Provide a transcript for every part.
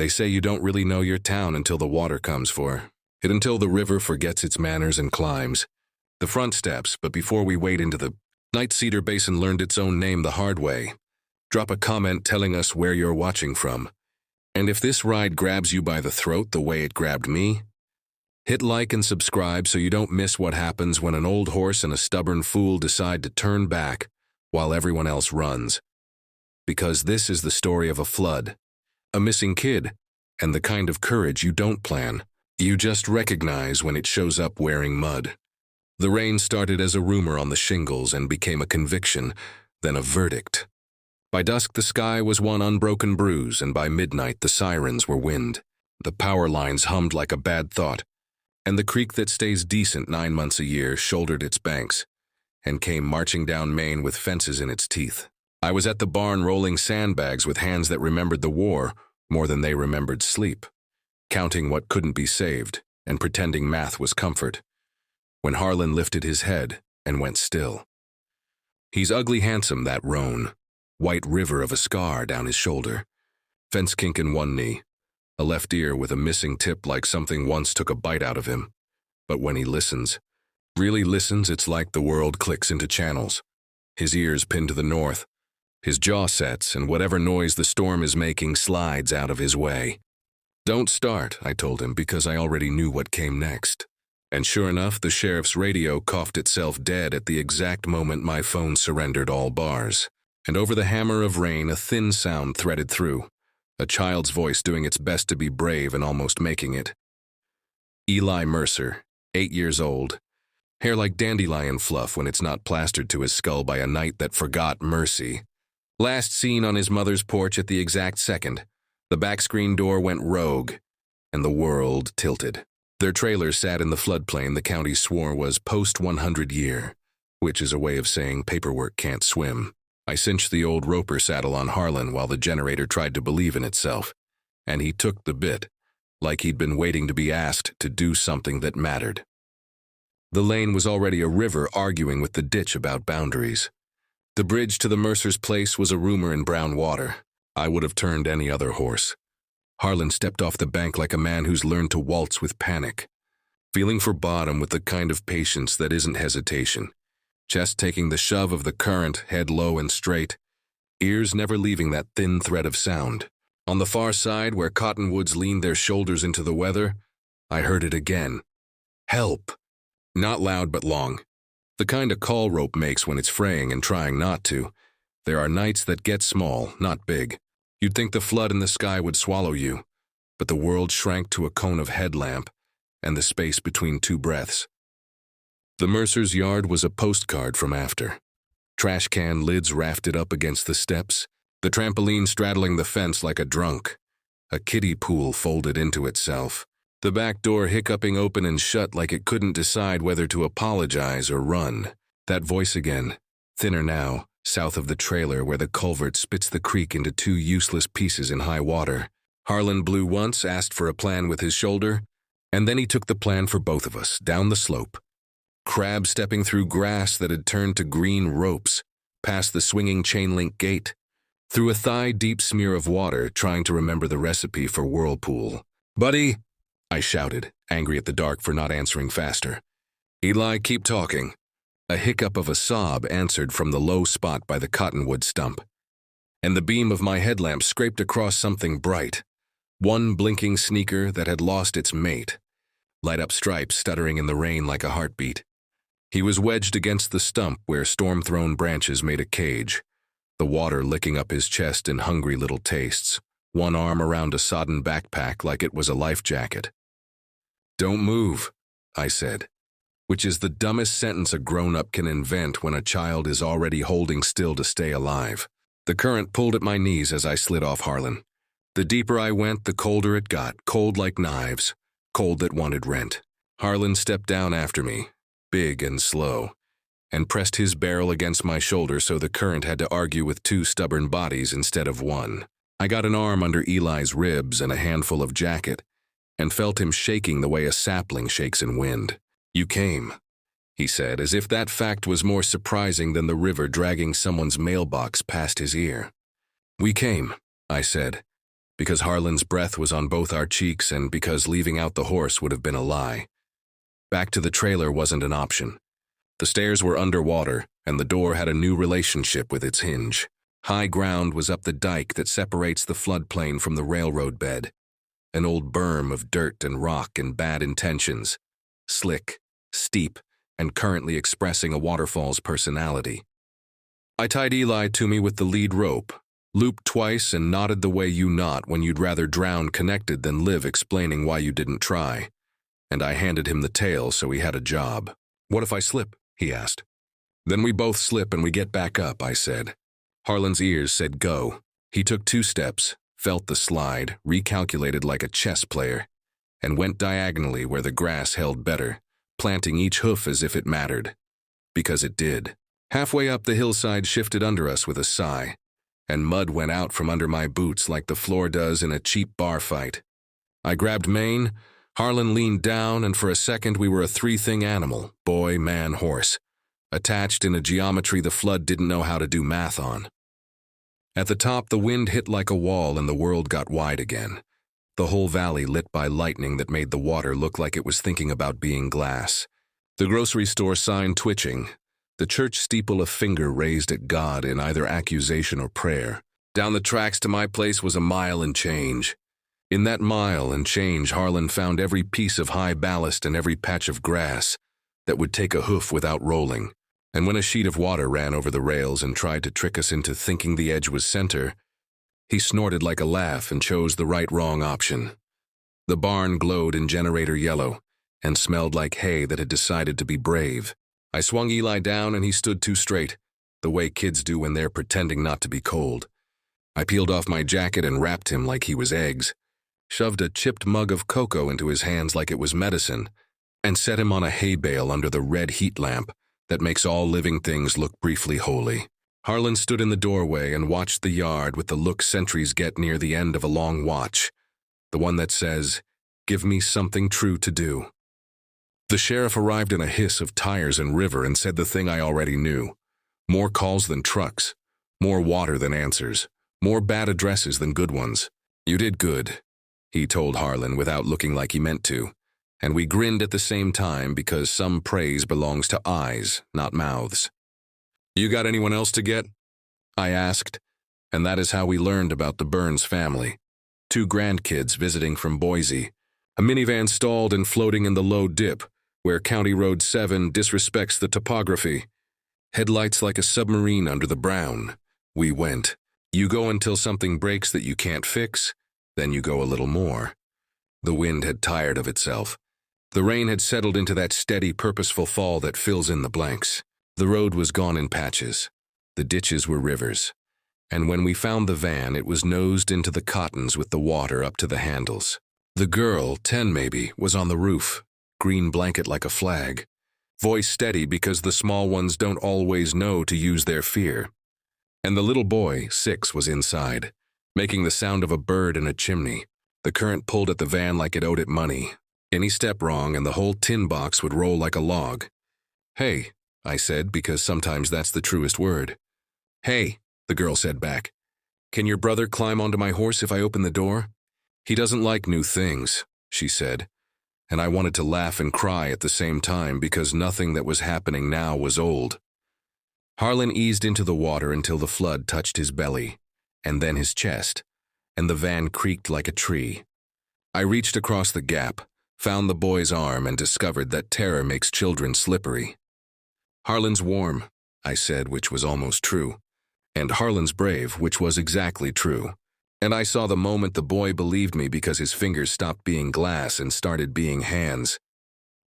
They say you don't really know your town until the water comes for it, until the river forgets its manners and climbs the front steps. But before we wade into the night, Cedar Basin learned its own name the hard way. Drop a comment telling us where you're watching from. And if this ride grabs you by the throat the way it grabbed me, hit like and subscribe so you don't miss what happens when an old horse and a stubborn fool decide to turn back while everyone else runs. Because this is the story of a flood, a missing kid, and the kind of courage you don't plan. You just recognize when it shows up wearing mud. The rain started as a rumor on the shingles and became a conviction, then a verdict. By dusk, the sky was one unbroken bruise, and by midnight, the sirens were wind. The power lines hummed like a bad thought, and the creek that stays decent 9 months a year shouldered its banks and came marching down Maine with fences in its teeth. I was at the barn rolling sandbags with hands that remembered the war more than they remembered sleep, counting what couldn't be saved and pretending math was comfort, when Harlan lifted his head and went still. He's ugly handsome, that roan, white river of a scar down his shoulder, fence kink in one knee, a left ear with a missing tip like something once took a bite out of him. But when he listens, really listens, it's like the world clicks into channels. His ears pinned to the north, his jaw sets, and whatever noise the storm is making slides out of his way. Don't start, I told him, because I already knew what came next. And sure enough, the sheriff's radio coughed itself dead at the exact moment my phone surrendered all bars. And over the hammer of rain, a thin sound threaded through, a child's voice doing its best to be brave and almost making it. Eli Mercer, 8 years old, hair like dandelion fluff when it's not plastered to his skull by a night that forgot mercy. Last seen on his mother's porch at the exact second, the back screen door went rogue, and the world tilted. Their trailer sat in the floodplain the county swore was post-100 year, which is a way of saying paperwork can't swim. I cinched the old roper saddle on Harlan while the generator tried to believe in itself, and he took the bit, like he'd been waiting to be asked to do something that mattered. The lane was already a river arguing with the ditch about boundaries. The bridge to the Mercer's place was a rumor in brown water. I would have turned any other horse. Harlan stepped off the bank like a man who's learned to waltz with panic, feeling for bottom with the kind of patience that isn't hesitation. Chest taking the shove of the current, head low and straight, ears never leaving that thin thread of sound. On the far side, where cottonwoods leaned their shoulders into the weather, I heard it again. Help! Not loud but long. The kind a call rope makes when it's fraying and trying not to. There are nights that get small, not big. You'd think the flood in the sky would swallow you, but the world shrank to a cone of headlamp and the space between two breaths. The Mercer's yard was a postcard from after. Trash can lids rafted up against the steps, the trampoline straddling the fence like a drunk, a kiddie pool folded into itself, the back door hiccuping open and shut like it couldn't decide whether to apologize or run. That voice again, thinner now, south of the trailer where the culvert spits the creek into two useless pieces in high water. Harlan blew once, asked for a plan with his shoulder, and then he took the plan for both of us, down the slope. Crab stepping through grass that had turned to green ropes, past the swinging chain-link gate, through a thigh-deep smear of water, trying to remember the recipe for whirlpool. "Buddy!" I shouted, angry at the dark for not answering faster. "Eli, keep talking." A hiccup of a sob answered from the low spot by the cottonwood stump, and the beam of my headlamp scraped across something bright, one blinking sneaker that had lost its mate, light-up stripes stuttering in the rain like a heartbeat. He was wedged against the stump where storm-thrown branches made a cage, the water licking up his chest in hungry little tastes, one arm around a sodden backpack like it was a life jacket. "Don't move," I said, which is the dumbest sentence a grown-up can invent when a child is already holding still to stay alive. The current pulled at my knees as I slid off Harlan. The deeper I went, the colder it got, cold like knives, cold that wanted rent. Harlan stepped down after me, big and slow, and pressed his barrel against my shoulder so the current had to argue with two stubborn bodies instead of one. I got an arm under Eli's ribs and a handful of jacket, and felt him shaking the way a sapling shakes in wind. "You came," he said, as if that fact was more surprising than the river dragging someone's mailbox past his ear. "We came," I said, because Harlan's breath was on both our cheeks and because leaving out the horse would have been a lie. Back to the trailer wasn't an option. The stairs were underwater, and the door had a new relationship with its hinge. High ground was up the dike that separates the floodplain from the railroad bed. An old berm of dirt and rock and bad intentions. Slick, steep, and currently expressing a waterfall's personality. I tied Eli to me with the lead rope, looped twice and knotted the way you knot when you'd rather drown connected than live explaining why you didn't try. And I handed him the tail so he had a job. "What if I slip?" he asked. "Then we both slip and we get back up," I said. Harlan's ears said go. He took 2 steps, felt the slide, recalculated like a chess player, and went diagonally where the grass held better, planting each hoof as if it mattered. Because it did. Halfway up, the hillside shifted under us with a sigh, and mud went out from under my boots like the floor does in a cheap bar fight. I grabbed mane, Harlan leaned down, and for a second we were a 3-thing animal, boy, man, horse, attached in a geometry the flood didn't know how to do math on. At the top, the wind hit like a wall and the world got wide again. The whole valley lit by lightning that made the water look like it was thinking about being glass. The grocery store sign twitching. The church steeple a finger raised at God in either accusation or prayer. Down the tracks to my place was a mile and change. In that mile and change, Harlan found every piece of high ballast and every patch of grass that would take a hoof without rolling. And when a sheet of water ran over the rails and tried to trick us into thinking the edge was center, he snorted like a laugh and chose the right-wrong option. The barn glowed in generator yellow and smelled like hay that had decided to be brave. I swung Eli down and he stood too straight, the way kids do when they're pretending not to be cold. I peeled off my jacket and wrapped him like he was eggs, shoved a chipped mug of cocoa into his hands like it was medicine, and set him on a hay bale under the red heat lamp that makes all living things look briefly holy. Harlan stood in the doorway and watched the yard with the look sentries get near the end of a long watch, the one that says, "Give me something true to do." The sheriff arrived in a hiss of tires and river and said the thing I already knew. More calls than trucks, more water than answers, more bad addresses than good ones. "You did good," he told Harlan without looking like he meant to, and we grinned at the same time because some praise belongs to eyes, not mouths. "You got anyone else to get?" I asked, and that is how we learned about the Burns family. 2 grandkids visiting from Boise, a minivan stalled and floating in the low dip, where County Road 7 disrespects the topography. Headlights like a submarine under the brown. We went. You go until something breaks that you can't fix, then you go a little more. The wind had tired of itself. The rain had settled into that steady, purposeful fall that fills in the blanks. The road was gone in patches. The ditches were rivers. And when we found the van, it was nosed into the cottons with the water up to the handles. The girl, 10 maybe, was on the roof, green blanket like a flag. Voice steady because the small ones don't always know to use their fear. And the little boy, 6, was inside, making the sound of a bird in a chimney. The current pulled at the van like it owed it money. Any step wrong and the whole tin box would roll like a log. "Hey," I said, because sometimes that's the truest word. "Hey," the girl said back. "Can your brother climb onto my horse if I open the door?" "He doesn't like new things," she said. And I wanted to laugh and cry at the same time because nothing that was happening now was old. Harlan eased into the water until the flood touched his belly, and then his chest, and the van creaked like a tree. I reached across the gap, found the boy's arm, and discovered that terror makes children slippery. "Harlan's warm," I said, which was almost true, and Harlan's brave, which was exactly true. And I saw the moment the boy believed me because his fingers stopped being glass and started being hands.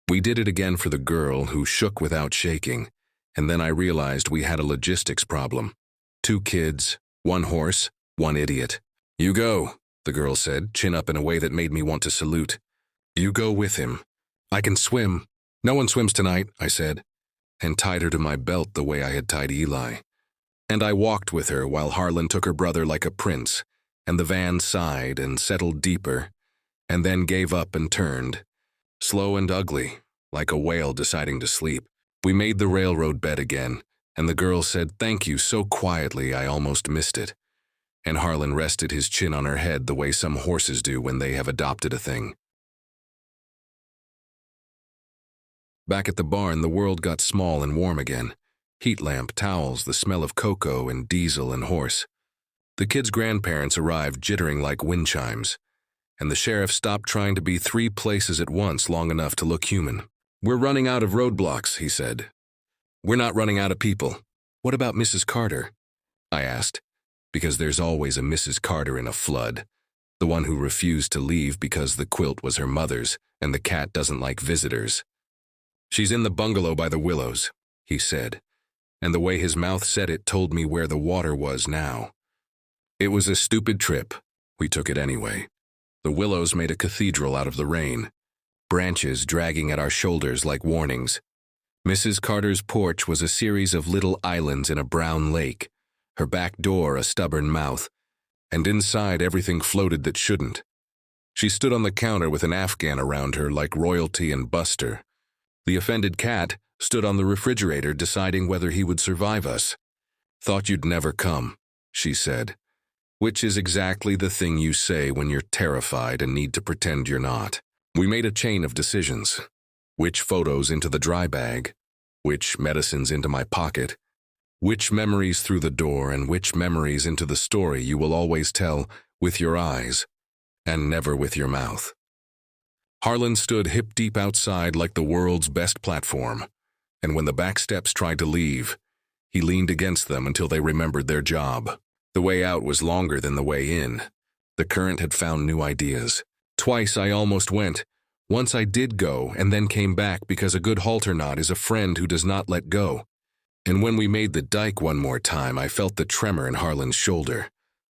We did it again for the girl, who shook without shaking, and then I realized we had a logistics problem. 2 kids, 1 horse, 1 idiot. "You go," the girl said, chin up in a way that made me want to salute. "You go with him." "I can swim." "No one swims tonight," I said, and tied her to my belt the way I had tied Eli. And I walked with her while Harlan took her brother like a prince, and the van sighed and settled deeper, and then gave up and turned, slow and ugly, like a whale deciding to sleep. We made the railroad bed again, and the girl said thank you so quietly I almost missed it. and Harlan rested his chin on her head the way some horses do when they have adopted a thing. Back at the barn, the world got small and warm again. Heat lamp, towels, the smell of cocoa and diesel and horse. The kids' grandparents arrived jittering like wind chimes, and the sheriff stopped trying to be 3 places at once long enough to look human. "We're running out of roadblocks," he said. "We're not running out of people." "What about Mrs. Carter?" I asked, because there's always a Mrs. Carter in a flood, the one who refused to leave because the quilt was her mother's and the cat doesn't like visitors. "She's in the bungalow by the willows," he said, and the way his mouth said it told me where the water was now. It was a stupid trip. We took it anyway. The willows made a cathedral out of the rain, branches dragging at our shoulders like warnings. Mrs. Carter's porch was a series of little islands in a brown lake, her back door a stubborn mouth, and inside everything floated that shouldn't. She stood on the counter with an Afghan around her like royalty and Buster. The offended cat stood on the refrigerator deciding whether he would survive us. "Thought you'd never come," she said, which is exactly the thing you say when you're terrified and need to pretend you're not. We made a chain of decisions. Which photos into the dry bag, which medicines into my pocket, which memories through the door, and which memories into the story you will always tell with your eyes and never with your mouth. Harlan stood hip-deep outside like the world's best platform, and when the back steps tried to leave, he leaned against them until they remembered their job. The way out was longer than the way in. The current had found new ideas. Twice I almost went. Once I did go and then came back because a good halter knot is a friend who does not let go. And when we made the dike one more time, I felt the tremor in Harlan's shoulder,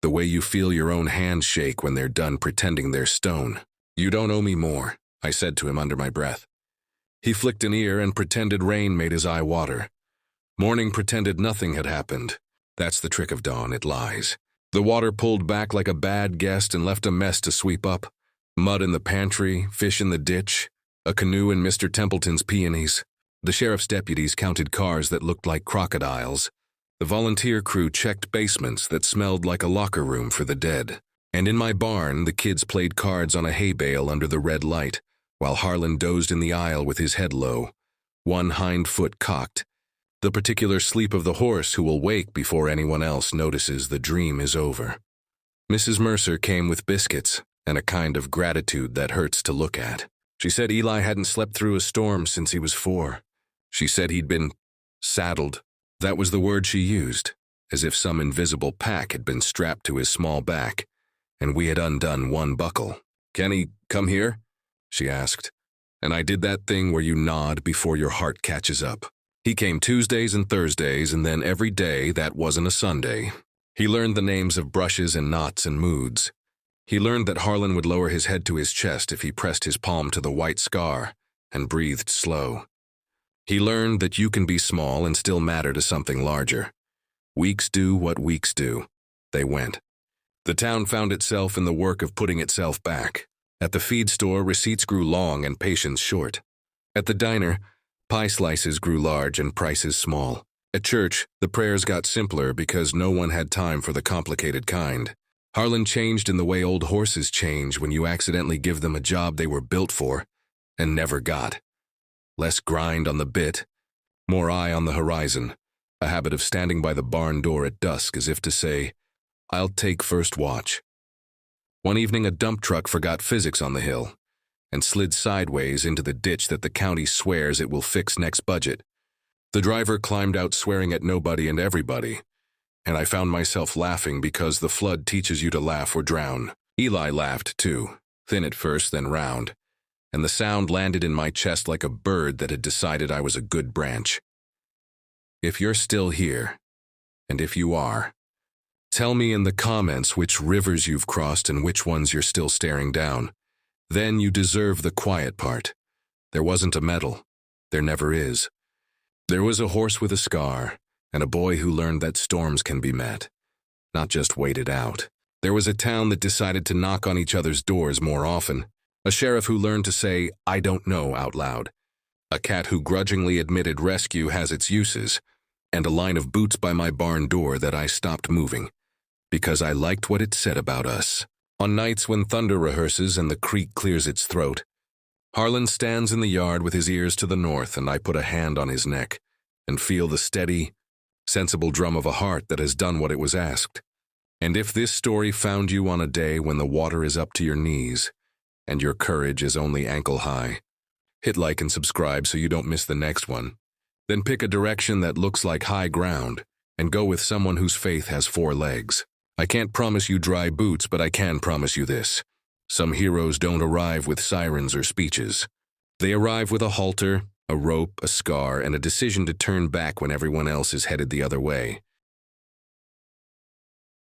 the way you feel your own hands shake when they're done pretending they're stone. "You don't owe me more," I said to him under my breath. He flicked an ear and pretended rain made his eye water. Morning pretended nothing had happened. That's the trick of dawn, it lies. The water pulled back like a bad guest and left a mess to sweep up. Mud in the pantry, fish in the ditch, a canoe in Mr. Templeton's peonies. The sheriff's deputies counted cars that looked like crocodiles. The volunteer crew checked basements that smelled like a locker room for the dead. And in my barn, the kids played cards on a hay bale under the red light, while Harlan dozed in the aisle with his head low, one hind foot cocked. The particular sleep of the horse who will wake before anyone else notices the dream is over. Mrs. Mercer came with biscuits and a kind of gratitude that hurts to look at. She said Eli hadn't slept through a storm since he was 4. She said he'd been saddled. That was the word she used, as if some invisible pack had been strapped to his small back, and we had undone one buckle. "Can he come here?" she asked, and I did that thing where you nod before your heart catches up. He came Tuesdays and Thursdays, and then every day that wasn't a Sunday. He learned the names of brushes and knots and moods. He learned that Harlan would lower his head to his chest if he pressed his palm to the white scar and breathed slow. He learned that you can be small and still matter to something larger. Weeks do what weeks do. They went. The town found itself in the work of putting itself back. At the feed store, receipts grew long and patience short. At the diner, pie slices grew large and prices small. At church, the prayers got simpler because no one had time for the complicated kind. Harlan changed in the way old horses change when you accidentally give them a job they were built for and never got. Less grind on the bit, more eye on the horizon, a habit of standing by the barn door at dusk as if to say, "I'll take first watch." One evening a dump truck forgot physics on the hill and slid sideways into the ditch that the county swears it will fix next budget. The driver climbed out swearing at nobody and everybody, and I found myself laughing because the flood teaches you to laugh or drown. Eli laughed too, thin at first, then round, and the sound landed in my chest like a bird that had decided I was a good branch. If you're still here, and if you are, tell me in the comments which rivers you've crossed and which ones you're still staring down. Then you deserve the quiet part. There wasn't a medal. There never is. There was a horse with a scar, and a boy who learned that storms can be met, not just waited out. There was a town that decided to knock on each other's doors more often, a sheriff who learned to say, "I don't know," out loud, a cat who grudgingly admitted rescue has its uses, and a line of boots by my barn door that I stopped moving. because I liked what it said about us. On nights when thunder rehearses and the creek clears its throat, Harlan stands in the yard with his ears to the north, and I put a hand on his neck and feel the steady, sensible drum of a heart that has done what it was asked. And if this story found you on a day when the water is up to your knees and your courage is only ankle high, hit like and subscribe so you don't miss the next one. Then pick a direction that looks like high ground and go with someone whose faith has 4 legs. I can't promise you dry boots, but I can promise you this. Some heroes don't arrive with sirens or speeches. They arrive with a halter, a rope, a scar, and a decision to turn back when everyone else is headed the other way.